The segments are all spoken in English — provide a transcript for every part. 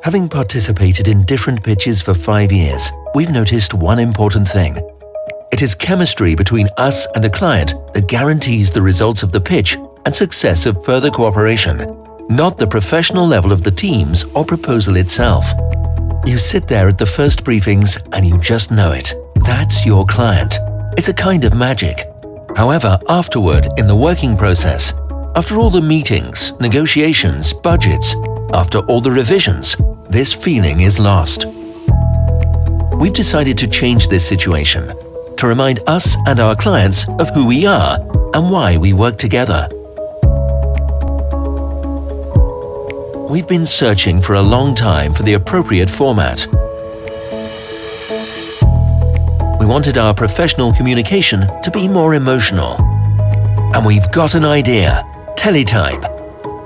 Having participated in different pitches for 5 years, we've noticed one important thing. It is chemistry between us and a client that guarantees the results of the pitch and success of further cooperation, not the professional level of the teams or proposal itself. You sit there at the first briefings and you just know it. That's your client. It's a kind of magic. However, afterward, in the working process, after all the meetings, negotiations, budgets, after all the revisions, this feeling is lost. We've decided to change this situation, to remind us and our clients of who we are and why we work together. We've been searching for a long time for the appropriate format. We wanted our professional communication to be more emotional. And we've got an idea: Teletype,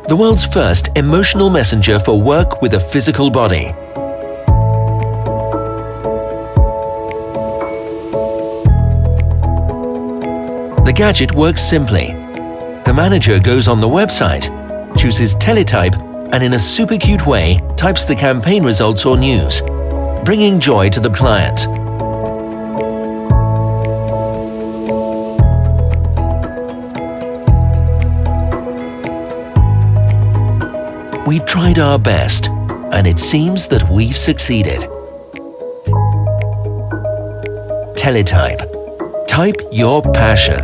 the world's first emotional messenger for work with a physical body. The gadget works simply. The manager goes on the website, chooses Teletype, and in a super cute way types the campaign results or news, bringing joy to the client. We tried our best, and it seems that we've succeeded. Teletype. Type your passion.